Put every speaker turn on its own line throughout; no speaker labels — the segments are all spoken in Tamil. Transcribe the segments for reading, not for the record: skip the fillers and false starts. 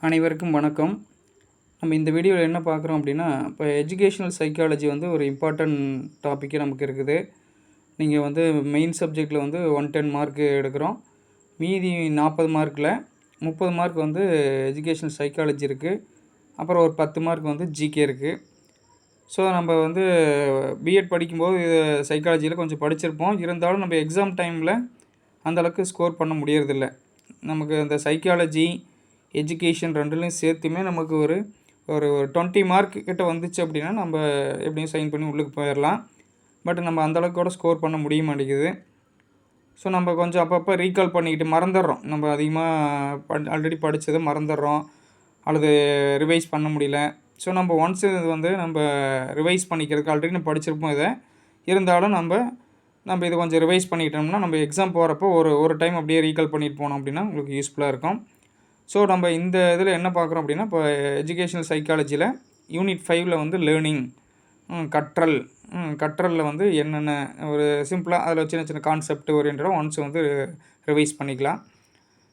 அனைவருக்கும் வணக்கம். நம்ம இந்த வீடியோவில் என்ன பார்க்குறோம் அப்படின்னா, இப்போ எஜுகேஷனல் சைக்காலஜி வந்து ஒரு இம்பார்ட்டன்ட் டாப்பிக்கே நமக்கு இருக்குது. நீங்கள் வந்து மெயின் சப்ஜெக்டில் வந்து 110 மார்க் எடுக்கிறோம். மீதி 40 மார்க்கில் 30 மார்க் வந்து எஜுகேஷனல் சைக்காலஜி இருக்குது. அப்புறம் ஒரு 10 மார்க் வந்து ஜிகே இருக்குது. ஸோ நம்ம வந்து பிஎட் படிக்கும்போது சைக்காலஜியில் கொஞ்சம் படிச்சிருப்போம். இருந்தாலும் நம்ம எக்ஸாம் டைமில் அந்தளவுக்கு ஸ்கோர் பண்ண முடியறதில்ல. நமக்கு அந்த சைக்காலஜி எஜுகேஷன் ரெண்டுலையும் சேர்த்துமே நமக்கு ஒரு ஒரு 20 மார்க் கிட்ட வந்துச்சு அப்படின்னா நம்ம எப்படியும் சைன் பண்ணி உள்ளுக்கு போயிடலாம். பட் நம்ம அந்தளவுக்கு கூட ஸ்கோர் பண்ண முடிய மாட்டேங்குது. ஸோ நம்ம கொஞ்சம் அப்பப்போ ரீகால் பண்ணிக்கிட்டு மறந்துடுறோம். நம்ம அதிகமாக ஆல்ரெடி படித்ததை மறந்துடுறோம், அல்லது ரிவைஸ் பண்ண முடியல. ஸோ நம்ம ஒன்ஸ் இது வந்து நம்ம ரிவைஸ் பண்ணிக்கிறதுக்கு ஆல்ரெடி நம்ம படிச்சிருப்போம் இதை. இருந்தாலும் நம்ம இதை கொஞ்சம் ரிவைஸ் பண்ணிக்கிட்டோம்னா நம்ம எக்ஸாம் போகிறப்போ ஒரு டைம் அப்படியே ரீகால் பண்ணிட்டு போனோம் அப்படின்னா உங்களுக்கு யூஸ்ஃபுல்லாக இருக்கும். ஸோ நம்ம இந்த இதில் என்ன பார்க்குறோம் அப்படின்னா, இப்போ எஜுகேஷனல் சைக்காலஜியில் யூனிட் 5ல் வந்து லேர்னிங், கற்றலில் வந்து என்னென்ன ஒரு சிம்பிளாக அதில் சின்ன சின்ன கான்செப்ட் ஓரியன்டாக ஒன்ஸ் வந்து ரிவைஸ் பண்ணிக்கலாம்.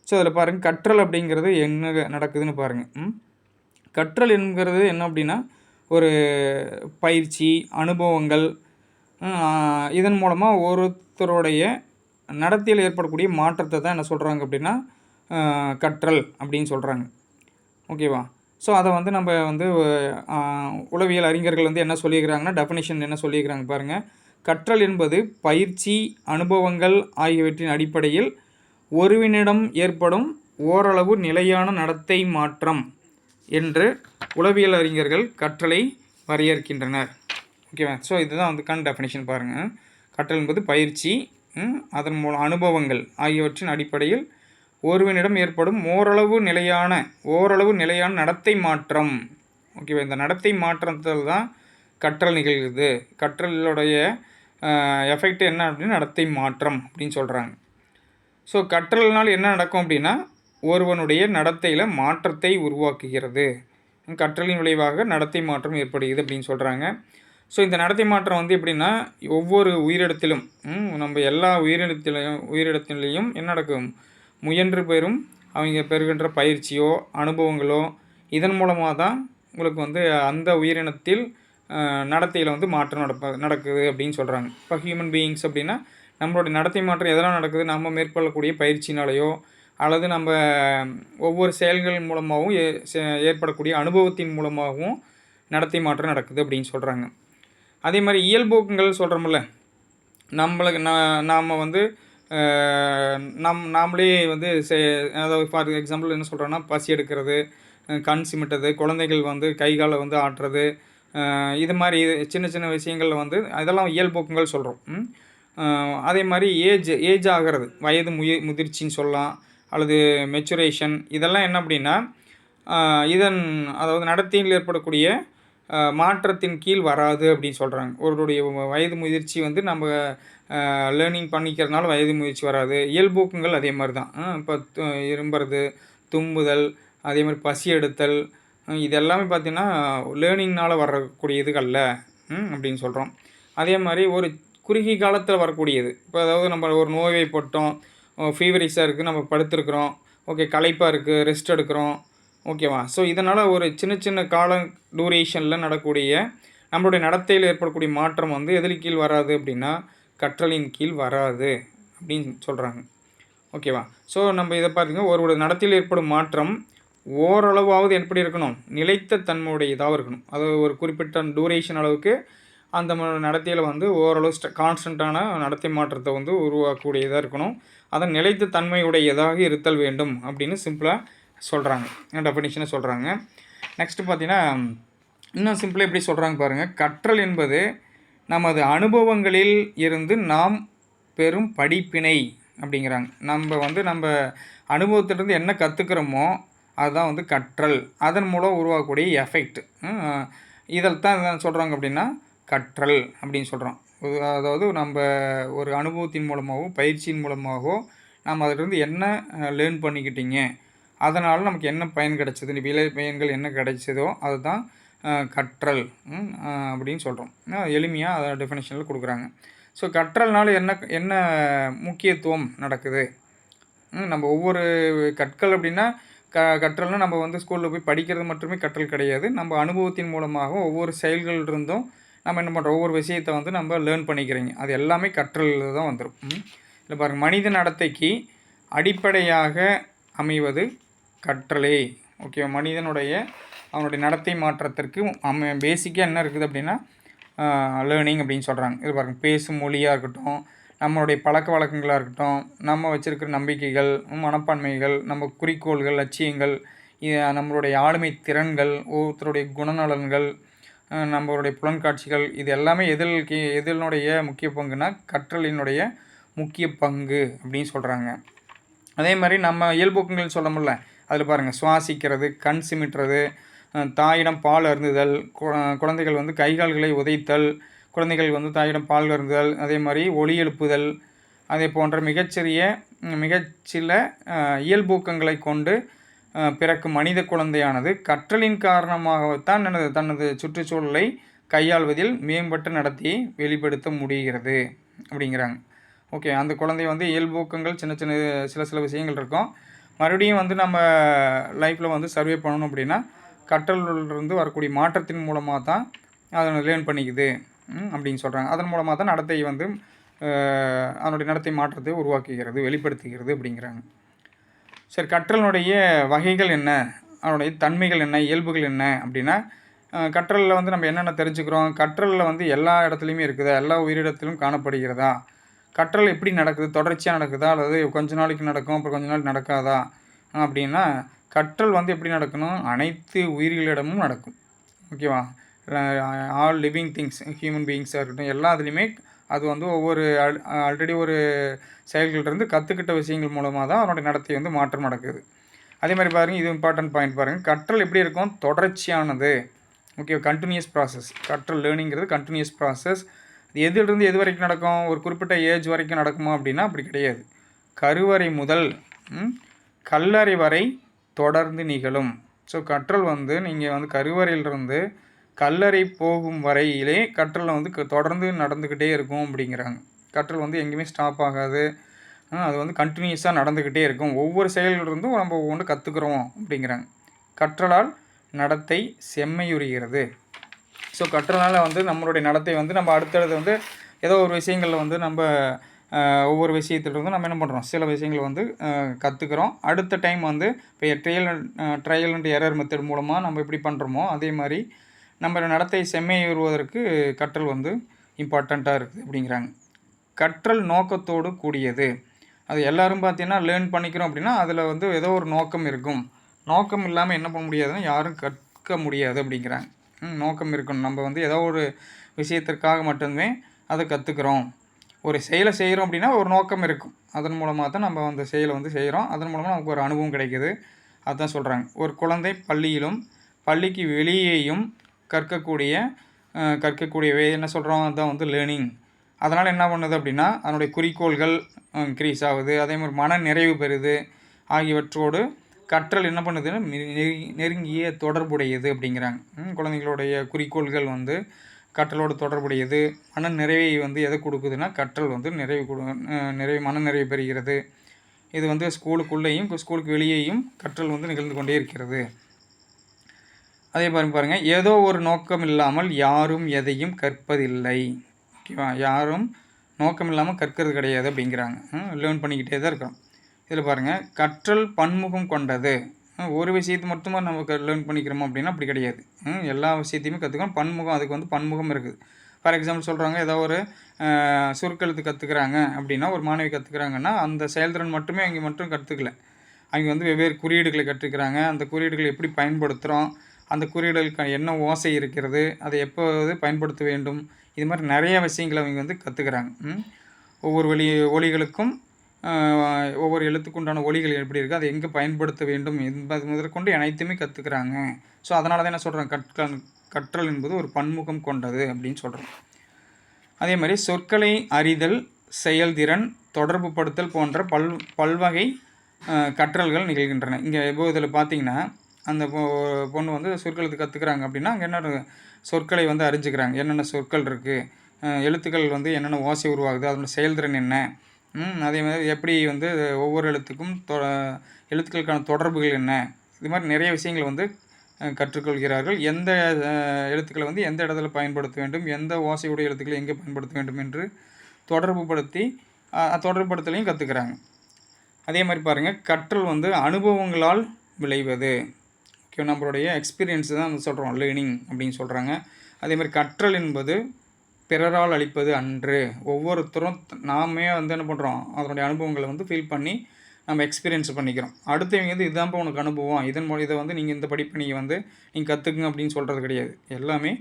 ஸோ அதில் பாருங்கள், கற்றல் அப்படிங்கிறது என்ன நடக்குதுன்னு பாருங்கள். கற்றல் என்கிறது என்ன அப்படின்னா, ஒரு பயிற்சி, அனுபவங்கள், இதன் மூலமாக ஒருத்தருடைய நடத்தையில் ஏற்படக்கூடிய மாற்றத்தை தான் என்ன சொல்கிறாங்க அப்படின்னா கற்றல் அப்படின்னு சொல்கிறாங்க. ஓகேவா? ஸோ அதை வந்து நம்ம வந்து உளவியல் அறிஞர்கள் வந்து என்ன சொல்லியிருக்கிறாங்கன்னா, டெஃபினிஷன் என்ன சொல்லியிருக்கிறாங்க பாருங்கள். கற்றல் என்பது பயிற்சி, அனுபவங்கள் ஆகியவற்றின் அடிப்படையில் ஒருவனிடம் ஏற்படும் ஓரளவு நிலையான நடத்தை மாற்றம் என்று உளவியல் அறிஞர்கள் கற்றலை வரையறுக்கின்றனர். ஓகேவா? ஸோ இதுதான் வந்து டெஃபினிஷன் பாருங்கள். கற்றல் என்பது பயிற்சி, அதன் மூலம் அனுபவங்கள் ஆகியவற்றின் அடிப்படையில் ஒருவனிடம் ஏற்படும் ஓரளவு நிலையான நடத்தை மாற்றம். ஓகேவா? இந்த நடத்தை மாற்றத்தில் தான் கற்றல் நிகழ்கிறது. கற்றலுடைய எஃபெக்ட் என்ன அப்படின்னா நடத்தை மாற்றம் அப்படின்னு சொல்கிறாங்க. ஸோ கற்றல்னால் என்ன நடக்கும் அப்படின்னா, ஒருவனுடைய நடத்தையில் மாற்றத்தை உருவாக்குகிறது. கற்றலின் விளைவாக நடத்தை மாற்றம் ஏற்படுகிறது அப்படின்னு சொல்கிறாங்க. ஸோ இந்த நடத்தை மாற்றம் வந்து எப்படின்னா, ஒவ்வொரு உயிரிடத்திலும் நம்ம எல்லா உயிரிடத்திலையும் என்ன நடக்கும், முயன்று அவங்க பெறுகின்ற பயிற்சியோ அனுபவங்களோ இதன் மூலமாக தான் உங்களுக்கு வந்து அந்த உயிரினத்தில் நடத்தையில் வந்து மாற்றம் நடக்குது அப்படின்னு சொல்கிறாங்க. இப்போ ஹியூமன் பீயிங்ஸ் அப்படின்னா நம்மளுடைய நடத்தை மாற்றம் எதெல்லாம் நடக்குது, நம்ம மேற்கொள்ளக்கூடிய பயிற்சினாலேயோ அல்லது நம்ம ஒவ்வொரு செயல்கள் மூலமாகவும் ஏற்படக்கூடிய அனுபவத்தின் மூலமாகவும் நடத்தை மாற்றம் நடக்குது அப்படின்னு சொல்கிறாங்க. அதே மாதிரி இயல்போக்குங்கள் சொல்கிறோம்ல, நம்மளுக்கு நாம் வந்து நாமளே வந்து அதாவது ஃபார் எக்ஸாம்பிள் என்ன சொல்கிறோன்னா, பசி எடுக்கிறது, கண் சிமிட்டது, குழந்தைகள் வந்து கை காலை வந்து ஆட்டுறது, இது மாதிரி சின்ன சின்ன விஷயங்களில் வந்து அதெல்லாம் இயல்போக்குங்கள் சொல்கிறோம். அதே மாதிரி ஏஜ் ஆகிறது, வயது முதிர்ச்சின்னு சொல்லலாம், அல்லது மெச்சுரேஷன், இதெல்லாம் என்ன அப்படின்னா அதாவது நடத்தையில் ஏற்படக்கூடிய மாற்றத்தின் கீழ் வராது அப்படின்னு சொல்கிறாங்க. ஒருவருடைய வயது முதிர்ச்சி வந்து நம்ம லேர்னிங் பண்ணிக்கிறதுனால வயது முதிர்ச்சி வராது. இயல்போக்குங்கள் அதே மாதிரி தான். இப்போ இரும்புறது, தும்புதல், அதே மாதிரி பசி எடுத்தல், இது எல்லாமே பார்த்திங்கன்னா லேர்னிங்னால் வரக்கூடியது அல்ல அப்படின்னு சொல்கிறோம். அதே மாதிரி ஒரு குறுகிய காலத்தில் வரக்கூடியது. இப்போ அதாவது நம்ம ஒரு நோய்வாய்ப்பட்டோம், ஃபீவரிஷாக இருக்குது, நம்ம படுத்துருக்குறோம், ஓகே, களைப்பாக இருக்குது, ரெஸ்ட் எடுக்கிறோம், ஓகேவா? ஸோ இதனால் ஒரு சின்ன சின்ன கால டூரேஷனில் நடக்கக்கூடிய நம்மளுடைய நடத்தையில் ஏற்படக்கூடிய மாற்றம் வந்து எதில் கீழ் வராது அப்படின்னா கற்றலின் கீழ் வராது அப்படின்னு சொல்கிறாங்க. ஓகேவா? ஸோ நம்ம இதை பார்த்திங்கன்னா ஒரு நடத்தையில் ஏற்படும் மாற்றம் ஓரளவாவது எப்படி இருக்கணும், நிலைத்த தன்மையுடையதாக இருக்கணும். அதாவது ஒரு குறிப்பிட்ட டூரேஷன் அளவுக்கு அந்த நடத்தையில் வந்து ஓரளவு கான்ஸ்டண்ட்டான நடத்தை மாற்றத்தை வந்து உருவாக்கக்கூடியதாக இருக்கணும். அதன் நிலைத்த தன்மையுடையதாக இருத்தல் வேண்டும் அப்படின்னு சிம்பிளாக சொல்கிறாங்க, டெஃபினிஷனை சொல்கிறாங்க. நெக்ஸ்ட்டு பார்த்திங்கன்னா இன்னும் சிம்பிளாக எப்படி சொல்கிறாங்க பாருங்கள். கற்றல் என்பது நமது அனுபவங்களில் இருந்து நாம் பெறும் படிப்பினை அப்படிங்கிறாங்க. நம்ம அனுபவத்திலிருந்து என்ன கற்றுக்கிறோமோ அதுதான் வந்து கற்றல். அதன் மூலம் உருவாக்கக்கூடிய எஃபெக்ட், இதில் தான் என்ன சொல்கிறாங்க அப்படின்னா கற்றல் அப்படின்னு சொல்கிறோம். அதாவது நம்ம ஒரு அனுபவத்தின் மூலமாகவோ பயிற்சியின் மூலமாகவோ நம்ம அதிலிருந்து என்ன லேர்ன் பண்ணிக்கிட்டீங்க, அதனால் நமக்கு என்ன பயன் கிடைச்சது, விளை பயன்கள் என்ன கிடைச்சதோ அதுதான் கற்றல் அப்படின்னு சொல்கிறோம். எளிமையாக அதை டெஃபினேஷனில் கொடுக்குறாங்க. ஸோ கற்றல்னால என்ன முக்கியத்துவம் நடக்குது, நம்ம ஒவ்வொரு கற்கள் அப்படின்னா கற்றல்னால் நம்ம வந்து ஸ்கூலில் போய் படிக்கிறது மட்டுமே கற்றல் கிடையாது. நம்ம அனுபவத்தின் மூலமாக ஒவ்வொரு செயல்கள் இருந்தும் நம்ம என்ன பண்ணுறோம், ஒவ்வொரு விஷயத்தை வந்து நம்ம லேர்ன் பண்ணிக்கிறீங்க. அது எல்லாமே கற்றலில் தான் வந்துடும். இல்லை பாருங்கள், மனித நடத்தைக்கு அடிப்படையாக அமைவது கற்றலே. ஓகே, மனிதனுடைய அவனுடைய நடத்தை மாற்றத்திற்கு பேசிக்காக என்ன இருக்குது அப்படின்னா லேர்னிங் அப்படின்னு சொல்கிறாங்க. இது பாருங்கள், பேசும் மொழியாக இருக்கட்டும், நம்மளுடைய பழக்க வழக்கங்களாக இருக்கட்டும், நம்ம வச்சுருக்கிற நம்பிக்கைகள், மனப்பான்மைகள், நம்ம குறிக்கோள்கள், லட்சியங்கள், நம்மளுடைய ஆளுமை திறன்கள், ஒவ்வொருத்தருடைய குணநலன்கள், நம்மளுடைய புலன்காட்சிகள், இது எல்லாமே எதினுடைய முக்கிய பங்குனா கற்றலினுடைய முக்கிய பங்கு அப்படின்னு சொல்கிறாங்க. அதே மாதிரி நம்ம இயல்போக்குங்கள் சொல்ல முடியல, அதில் பாருங்கள், சுவாசிக்கிறது, கண் சிமிட்டுறது, தாயிடம் பால் அருந்துதல், குழந்தைகள் வந்து கைகால்களை உதைத்தல், குழந்தைகள் வந்து தாயிடம் பால் அருந்துதல், அதே மாதிரி ஒலி எழுப்புதல், அதே போன்ற மிகச்சில இயல்பூக்கங்களை கொண்டு பிறக்கும் மனித குழந்தையானது கற்றலின் காரணமாகத்தான் தனது சுற்றுச்சூழலை கையாள்வதில் மேம்பட்ட நடத்தையை வெளிப்படுத்த முடிகிறது அப்படிங்கிறாங்க. ஓகே, அந்த குழந்தை வந்து இயல்பூக்கங்கள் சில விஷயங்கள் இருக்கும். மறுபடியும் வந்து நம்ம லைஃப்பில் வந்து சர்வே பண்ணணும் அப்படின்னா கற்றலிருந்து வரக்கூடிய மாற்றத்தின் மூலமாக தான் அதை லேர்ன் பண்ணிக்குது அப்படின்னு சொல்கிறாங்க. அதன் மூலமாக தான் நடத்தை வந்து அதனுடைய நடத்தை மாற்றத்தை உருவாக்குகிறது, வெளிப்படுத்துகிறது அப்படிங்கிறாங்க. சரி, கற்றலினுடைய வகைகள் என்ன, அதனுடைய தன்மைகள் என்ன, இயல்புகள் என்ன அப்படின்னா, கற்றலில் வந்து நம்ம என்னென்ன தெரிஞ்சுக்கிறோம், கற்றலில் வந்து எல்லா இடத்துலையுமே இருக்குதா, எல்லா உயிரிடத்திலும் காணப்படுகிறதா, கற்றல் எப்படி நடக்குது, தொடர்ச்சியாக நடக்குதா, அல்லது கொஞ்ச நாளைக்கு நடக்கும் அப்புறம் கொஞ்ச நாள் நடக்காதா அப்படின்னா, கற்றல் வந்து எப்படி நடக்கணும், அனைத்து உயிர்களிடமும் நடக்கும். ஓகேவா, ஆல் லிவிங் திங்ஸ், ஹியூமன் பீயிங்ஸாக இருக்கட்டும், எல்லா இதுலேயுமே அது வந்து ஒவ்வொரு ஆல்ரெடி ஒரு செயல்கள்லேருந்து கற்றுக்கிட்ட விஷயங்கள் மூலமாக தான் அதனுடைய நடத்தை வந்து மாற்றம் நடக்குது. அதே மாதிரி பாருங்கள், இது இம்பார்ட்டன்ட் பாயிண்ட் பாருங்கள், கற்றல் எப்படி இருக்கும், தொடர்ச்சியானது. Okay, continuous process. கற்றல் லேர்னிங்கிறது கண்டினியூஸ் ப்ராசஸ். அது எதிலிருந்து எது வரைக்கும் நடக்கும், ஒரு குறிப்பிட்ட ஏஜ் வரைக்கும் நடக்குமா அப்படின்னா அப்படி கிடையாது. கருவறை முதல் கல்லறை வரை தொடர்ந்து நிகழும். ஸோ கற்றல் வந்து நீங்கள் வந்து கருவறையிலிருந்து கல்லறை போகும் வரையிலே கற்றல் வந்து தொடர்ந்து நடந்துக்கிட்டே இருக்கும் அப்படிங்கிறாங்க. கற்றல் வந்து எங்கேயுமே ஸ்டாப் ஆகாது, அது வந்து கண்டினியூஸாக நடந்துக்கிட்டே இருக்கும். ஒவ்வொரு செயல்களிலிருந்தும் நம்ம ஒவ்வொன்று கற்றுக்குறோம் அப்படிங்கிறாங்க. கற்றலால் நடத்தை செம்மையுறுகிறது. ஸோ கற்றலால் வந்து நம்மளுடைய நடத்தை வந்து நம்ம அடுத்தடுத்து வந்து ஏதோ ஒரு விஷயங்களில் வந்து நம்ம ஒவ்வொரு விஷயத்துலேருந்து நம்ம என்ன பண்ணுறோம், சில விஷயங்களை வந்து கற்றுக்குறோம். அடுத்த டைம் வந்து இப்போ ட்ரையல் அண்ட் எரர் மெத்தட் மூலமாக நம்ம எப்படி பண்ணுறோமோ அதே மாதிரி நம்ம நடத்தை செம்மையுறுவதற்கு கற்றல் வந்து இம்பார்ட்டண்ட்டாக இருக்குது அப்படிங்கிறாங்க. கற்றல் நோக்கத்தோடு கூடியது. அது எல்லோரும் பார்த்தீங்கன்னா லேர்ன் பண்ணிக்கிறோம் அப்படின்னா அதில் வந்து ஏதோ ஒரு நோக்கம் இருக்கும். நோக்கம் இல்லாமல் என்ன பண்ண முடியாதுன்னா யாரும் கற்க முடியாது அப்படிங்கிறாங்க. நோக்கம் இருக்கணும். நம்ம வந்து ஏதோ ஒரு விஷயத்திற்காக மட்டுமே அதை கற்றுக்குறோம். ஒரு செயலை செய்கிறோம் அப்படின்னா ஒரு நோக்கம் இருக்கும். அதன் மூலமாக தான் நம்ம அந்த செயலை வந்து செய்கிறோம். அதன் மூலமாக நமக்கு ஒரு அனுபவம் கிடைக்கிது. அதுதான் சொல்கிறாங்க. ஒரு குழந்தை பள்ளியிலும் பள்ளிக்கு வெளியேயும் கற்கக்கூடியவை என்ன சொல்கிறோம், அதுதான் வந்து லேர்னிங். அதனால் என்ன பண்ணுது அப்படின்னா அதனுடைய குறிக்கோள்கள் இன்க்ரீஸ் ஆகுது, அதே மாதிரி மன நிறைவு பெறுது. ஆகியவற்றோடு கற்றல் என்ன பண்ணுதுன்னா நெருங்கிய தொடர்புடையது அப்படிங்கிறாங்க. குழந்தைகளுடைய குறிக்கோள்கள் வந்து கற்றலோடு தொடர்புடையது. மன நிறைவை வந்து எதை கொடுக்குதுன்னா கற்றல் வந்து மன நிறைவு பெறுகிறது. இது வந்து ஸ்கூலுக்குள்ளேயும் ஸ்கூலுக்கு வெளியேயும் கற்றல் வந்து நிகழ்ந்து கொண்டே இருக்கிறது. அதே மாதிரி பாருங்கள், ஏதோ ஒரு நோக்கம் இல்லாமல் யாரும் எதையும் கற்பதில்லை. ஓகேவா, யாரும் நோக்கம் இல்லாமல் கற்கிறது கிடையாது அப்படிங்கிறாங்க. லேர்ன் பண்ணிக்கிட்டே தான் இருக்கிறோம். இதில் பாருங்கள், கற்றல் பன்முகம் கொண்டது. ஒரு விஷயத்தை மட்டுமா நம்ம லேர்ன் பண்ணிக்கிறோமோ அப்படின்னா அப்படி கிடையாது. எல்லா விஷயத்தையுமே கற்றுக்கணும். பன்முகம், அதுக்கு வந்து பன்முகம் இருக்குது. ஃபார் எக்ஸாம்பிள் சொல்கிறாங்க, ஏதோ ஒரு சுருக்கெழுத்து கற்றுக்குறாங்க அப்படின்னா, ஒரு மாணவி கற்றுக்குறாங்கன்னா அந்த செயல்திறன் மட்டுமே அவங்க மட்டும் கற்றுக்கல. அவங்க வந்து வெவ்வேறு குறியீடுகளை கற்றுக்கிறாங்க. அந்த குறியீடுகளை எப்படி பயன்படுத்துகிறோம், அந்த குறியீடுகளுக்கு என்ன ஓசை இருக்கிறது, அதை எப்போது பயன்படுத்த வேண்டும், இது மாதிரி நிறைய விஷயங்களை அவங்க வந்து கற்றுக்குறாங்க. ஒவ்வொரு ஒலிகளுக்கும் ஒவ்வொரு எழுத்துக்குண்டான ஒலிகள் எப்படி இருக்குது, அதை எங்கே பயன்படுத்த வேண்டும் என்பது முதற்கொண்டு அனைத்துமே கற்றுக்குறாங்க. ஸோ அதனால தான் என்ன சொல்கிறேன், கற்றல் என்பது ஒரு பன்முகம் கொண்டது அப்படின்னு சொல்கிறோம். அதே மாதிரி சொற்களை அறிதல், செயல்திறன், தொடர்பு படுத்தல் போன்ற பல்வகை கற்றல்கள் நிகழ்கின்றன. இங்கே இதில் பார்த்தீங்கன்னா அந்த பொண்ணு வந்து சொற்களுக்கு கற்றுக்குறாங்க அப்படின்னா அங்கே என்ன சொற்களை வந்து அறிஞ்சிக்கிறாங்க. என்னென்ன சொற்கள் இருக்குது, எழுத்துக்கள் வந்து என்னென்ன ஓசை உருவாகுது, அதோட செயல்திறன் என்ன, அதே மாதிரி எப்படி வந்து ஒவ்வொரு எழுத்துக்கும் எழுத்துக்களுக்கான தொடர்புகள் என்ன, இது மாதிரி நிறைய விஷயங்கள் வந்து கற்றுக்கொள்கிறார்கள். எந்த எழுத்துக்களை வந்து எந்த இடத்துல பயன்படுத்த வேண்டும், எந்த ஓசையுடைய எழுத்துக்களை எங்கே பயன்படுத்த வேண்டும் என்று தொடர்புபடுத்தலையும் கற்றுக்கிறாங்க. அதே மாதிரி பாருங்கள், கற்றல் வந்து அனுபவங்களால் விளைவது. ஓகே, நம்மளுடைய எக்ஸ்பீரியன்ஸ் தான் சொல்கிறோம் லேர்னிங் அப்படின்னு சொல்கிறாங்க. அதே மாதிரி கற்றல் என்பது பிறரால் அளிப்பது அன்று. ஒவ்வொருத்தரும் நாமே வந்து என்ன பண்ணுறோம், அதனுடைய அனுபவங்களை வந்து ஃபீல் பண்ணி நம்ம எக்ஸ்பீரியன்ஸ் பண்ணிக்கிறோம். அடுத்தவங்க வந்து இதுதான்ப்பா உனக்கு அனுபவம், இதை வந்து நீங்கள் இந்த படிப்பை நீங்கள் வந்து நீங்கள் கற்றுக்குங்க அப்படின்னு சொல்கிறது கிடையாது. எல்லாமே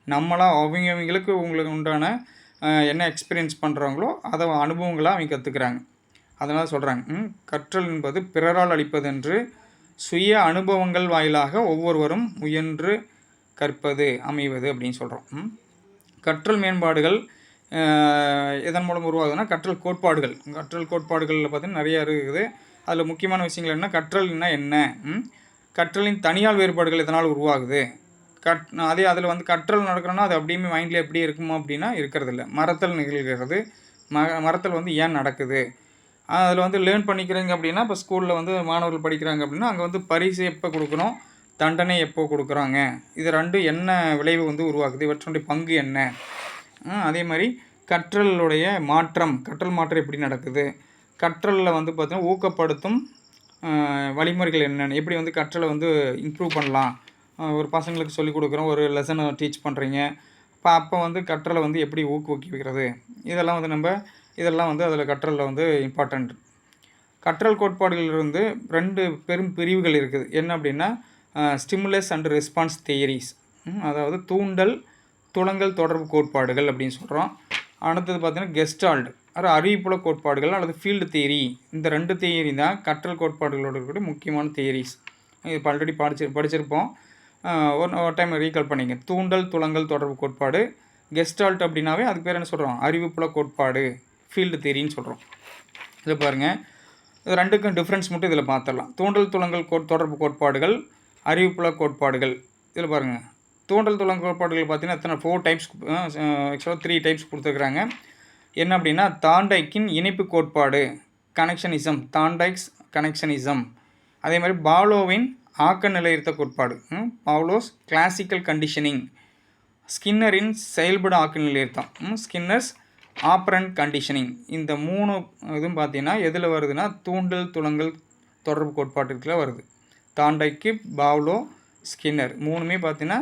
நம்மளாக அவங்களுக்கு உண்டான என்ன எக்ஸ்பீரியன்ஸ் பண்ணுறாங்களோ அதை அனுபவங்களாக அவங்க கற்றுக்குறாங்க. அதனால் சொல்கிறாங்க, கற்றல் என்பது பிறரால் அளிப்பதென்று சுய அனுபவங்கள் வாயிலாக ஒவ்வொருவரும் முயன்று கற்பது அமைவது அப்படின்னு சொல்கிறோம். கற்றல் மேம்பாடுகள் எதன் மூலம் உருவாகுதுன்னா கற்றல் கோட்பாடுகளில் பார்த்தீங்கன்னா நிறையா இருக்குது. அதில் முக்கியமான விஷயங்கள் என்ன, கற்றல்னா என்ன, கற்றலின் தனியால் வேறுபாடுகள் எதனால் உருவாகுது, அதில் வந்து கற்றல் நடக்கிறோன்னா அது அப்படியே மைண்டில் எப்படி இருக்குமோ அப்படின்னா இருக்கிறதில்ல. மறத்தல் நிகழ்கிறது. மறத்தல் வந்து ஏன் நடக்குது, அதில் வந்து லேர்ன் பண்ணிக்கிறீங்க அப்படின்னா இப்போ ஸ்கூலில் வந்து மாணவர்கள் படிக்கிறாங்க அப்படின்னா அங்கே வந்து பரிசு எப்போ கொடுக்கணும், தண்டனை எப்போ கொடுக்குறாங்க, இது ரெண்டும் என்ன விளைவு வந்து உருவாக்குது, இவற்றுடைய பங்கு என்ன. அதே மாதிரி கற்றல் மாற்றம் எப்படி நடக்குது, கற்றலில் வந்து பார்த்திங்கன்னா ஊக்கப்படுத்தும் வழிமுறைகள் என்னென்ன, எப்படி வந்து கற்றலை வந்து இம்ப்ரூவ் பண்ணலாம். ஒரு பசங்களுக்கு சொல்லிக் கொடுக்குறோம், ஒரு லெசனை டீச் பண்ணுறீங்க, அப்போ வந்து கற்றலை வந்து எப்படி ஊக்குவிக்கிறது, இதெல்லாம் வந்து அதில் கற்றலில் வந்து இம்பார்ட்டண்ட். கற்றல் கோட்பாடுகளிலிருந்து 2 பெரும் பிரிவுகள் இருக்குது. என்ன அப்படின்னா ஸ்டிமுலஸ் அண்ட் ரெஸ்பான்ஸ் தியரிஸ், அதாவது தூண்டல் துலங்கல் தொடர்பு கோட்பாடுகள் அப்படின்னு சொல்கிறோம். அடுத்தது பார்த்திங்கன்னா கெஸ்டால்ட், அறிவிப்புல கோட்பாடுகள் அல்லது ஃபீல்டு தியரி. இந்த 2 தியரி தான் கற்றல் கோட்பாடுகளோட இருக்கக்கூடிய முக்கியமான தியரிஸ். இப்போ ஆல்ரெடி படிச்சிருப்போம். ஒரு டைம் ரீகால் பண்ணிங்க. தூண்டல் துலங்கல் தொடர்பு கோட்பாடு, கெஸ்டால்ட் அப்படின்னாவே அதுக்கு பேர் என்ன சொல்கிறோம், அறிவிப்புல கோட்பாடு, ஃபீல்டு தியரின்னு சொல்கிறோம். இதை பாருங்கள், இது 2க்கும் டிஃப்ரென்ஸ் மட்டும் இதில் பார்த்துடலாம். தூண்டல் துலங்கல் தொடர்பு கோட்பாடுகள், அறிவிப்புல கோட்பாடுகள். இதில் பாருங்கள், தூண்டல் துலங்கல் கோட்பாடுகள் பார்த்தீங்கன்னா 4 டைப்ஸ், ஆக்சுவலாக 3 டைப்ஸ் கொடுத்துருக்குறாங்க. என்ன அப்படின்னா தாண்டைக்கின் இணைப்பு கோட்பாடு, கனெக்ஷனிசம், தாண்டைக்ஸ் கனெக்ஷனிசம். அதே மாதிரி பாவ்லோவின் ஆக்க நிலையிருத்த கோட்பாடு, பாவ்லோஸ் கிளாசிக்கல் கண்டிஷனிங். ஸ்கின்னரின் செயல்பட ஆக்க நிலையிருத்தம், ஸ்கின்னர்ஸ் ஆப்ரண்ட் கண்டிஷனிங். இந்த 3 இதுவும் பார்த்தீங்கன்னா எதில் வருதுன்னா தூண்டல் துலங்கல் தொடர்பு கோட்பாட்டுக்குள்ள வருது. தாண்டைக்கு, பாவ்லோ, ஸ்கின்னர் 3மே பார்த்தீங்கன்னா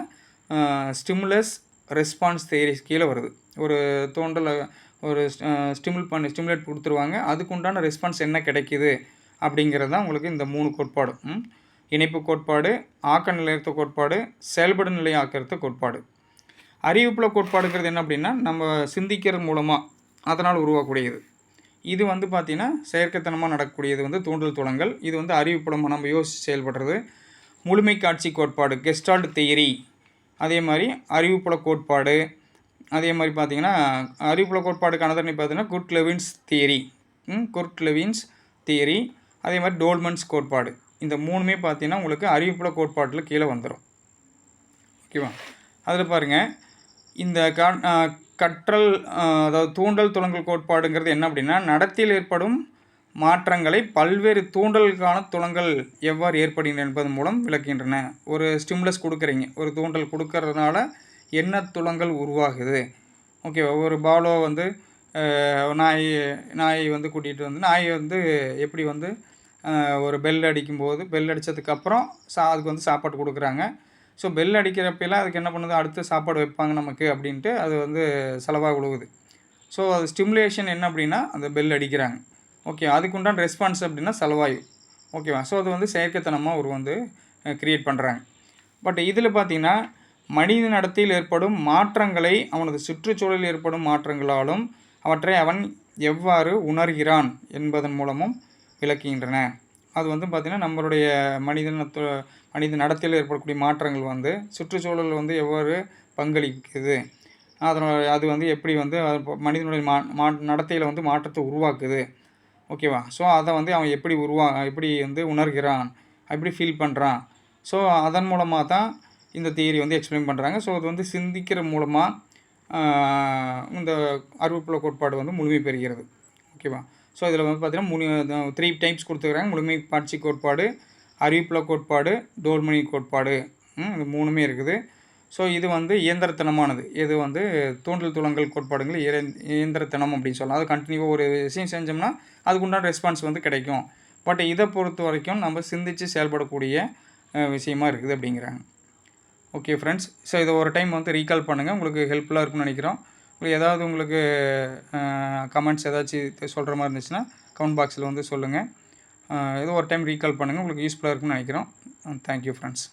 ஸ்டிமுலஸ் ரெஸ்பான்ஸ் தியரிஸ் கீழே வருது. ஒரு தூண்டல் ஒரு ஸ்டிமுலேட் கொடுத்துருவாங்க, அதுக்கு உண்டான ரெஸ்பான்ஸ் என்ன கிடைக்கிது அப்படிங்கிறது தான் உங்களுக்கு இந்த 3 கோட்பாடு. இணைப்பு கோட்பாடு, ஆக்க நிலையத்த கோட்பாடு, செயல்படு நிலை ஆக்கத்த கோட்பாடு. அறிவிப்புல கோட்பாடுங்கிறது என்ன அப்படின்னா நம்ம சிந்திக்கிறது மூலமாக அதனால் உருவாக்கக்கூடியது. இது வந்து பார்த்திங்கன்னா செயற்கைத்தனமாக நடக்கக்கூடியது வந்து தூண்டல் துலங்கல். இது வந்து அறிவிப்புலமாக நம்ம யோசித்து செயல்படுறது. முழுமை காட்சி கோட்பாடு, கெஸ்டால்ட் தியரி. அதே மாதிரி அறிவிப்புல கோட்பாடு. அதே மாதிரி பார்த்திங்கன்னா அறிவிப்புல கோட்பாடுக்கு அனதர்னி பார்த்திங்கன்னா குர்ட்லெவின்ஸ் தியரி. அதே மாதிரி டோல்மன்ஸ் கோட்பாடு. இந்த 3மே பார்த்திங்கன்னா உங்களுக்கு அறிவிப்புல கோட்பாட்டில் கீழே வந்துடும். ஓகேவா? அதில் பாருங்கள், இந்த கற்றல் அதாவது தூண்டல் துலங்கல் கோட்பாடுங்கிறது என்ன அப்படின்னா நடத்தையில் ஏற்படும் மாற்றங்களை பல்வேறு தூண்டலுக்கான துலங்கல் எவ்வாறு ஏற்படுகின்றன என்பதன் மூலம் விளக்குகின்றன. ஒரு ஸ்டிமுலஸ் கொடுக்குறீங்க, ஒரு தூண்டல் கொடுக்கறதுனால என்ன துலங்கல் உருவாகுது. ஓகே, ஒரு பாலோ வந்து நாய் வந்து கூட்டிகிட்டு வந்து நாய் வந்து எப்படி வந்து ஒரு பெல் அடிக்கும்போது பெல் அடித்ததுக்கப்புறம் அதுக்கு வந்து சாப்பாடு கொடுக்குறாங்க. ஸோ பெல் அடிக்கிறப்பெல்லாம் அதுக்கு என்ன பண்ணுது, அடுத்து சாப்பாடு வைப்பாங்க நமக்கு அப்படின்ட்டு அது வந்து செலவாக உழுவுது. ஸோ அது ஸ்டிமுலேஷன் என்ன அப்படின்னா அந்த பெல் அடிக்கிறாங்க. ஓகே, அதுக்குண்டான ரெஸ்பான்ஸ் அப்படின்னா செலவாயு. ஓகேவா? ஸோ அது வந்து செயற்கைத்தனமாக ஒரு வந்து க்ரியேட் பண்ணுறாங்க. பட் இதில் பார்த்திங்கன்னா மனித நடத்தையில் ஏற்படும் மாற்றங்களை அவனது சுற்றுச்சூழலில் ஏற்படும் மாற்றங்களாலும் அவற்றை அவன் எவ்வாறு உணர்கிறான் என்பதன் மூலமும் விளக்குகின்றன. அது வந்து பார்த்திங்கன்னா நம்மளுடைய மனித நடத்தையில் ஏற்படக்கூடிய மாற்றங்கள் வந்து சுற்றுச்சூழல் வந்து எவ்வாறு பங்களிக்குது, அது வந்து எப்படி வந்து மனிதனுடைய நடத்தையில் வந்து மாற்றத்தை உருவாக்குது. ஓகேவா? ஸோ அதை வந்து அவன் எப்படி வந்து உணர்கிறான், எப்படி ஃபீல் பண்ணுறான். ஸோ அதன் மூலமாக தான் இந்த தியரி வந்து எக்ஸ்பிளைன் பண்ணுறாங்க. ஸோ அது வந்து சிந்திக்கிற மூலமாக இந்த அறிவிப்புல கோட்பாடு வந்து முழுமை பெறுகிறது. ஓகேவா? ஸோ இதில் வந்து பார்த்திங்கன்னா 3 டைப்ஸ் கொடுத்துருக்குறாங்க. முழுமை காட்சி கோட்பாடு, அறிவிப்புல கோட்பாடு, டோல்மனி கோட்பாடு, இது 3மே இருக்குது. ஸோ இது வந்து இயந்திரத்தனமானது. இது வந்து தூண்டல் துலங்கல் கோட்பாடுங்கள் இயந்திரத்தனம் அப்படின்னு சொல்லலாம். அது கன்டினியூவாக ஒரு விஷயம் செஞ்சோம்னா அதுக்குண்டான ரெஸ்பான்ஸ் வந்து கிடைக்கும். பட் இதை பொறுத்த வரைக்கும் நம்ம சிந்தித்து செயல்படக்கூடிய விஷயமா இருக்குது அப்படிங்கிறாங்க. ஓகே ஃப்ரெண்ட்ஸ், ஸோ இதை ஒரு டைம் வந்து ரீகால் பண்ணுங்கள். உங்களுக்கு ஹெல்ப்ஃபுல்லாக இருக்கும்னு நினைக்கிறோம். உங்களுக்கு ஏதாவது உங்களுக்கு கமெண்ட்ஸ் ஏதாச்சும் சொல்கிற மாதிரி இருந்துச்சுன்னா கமெண்ட் பாக்ஸில் வந்து சொல்லுங்கள். ஏதோ ஒரு டைம் ரீகால் பண்ணுங்கள். உங்களுக்கு யூஸ்ஃபுல்லாக இருக்கும்னு நினைக்கிறோம். Thank you friends.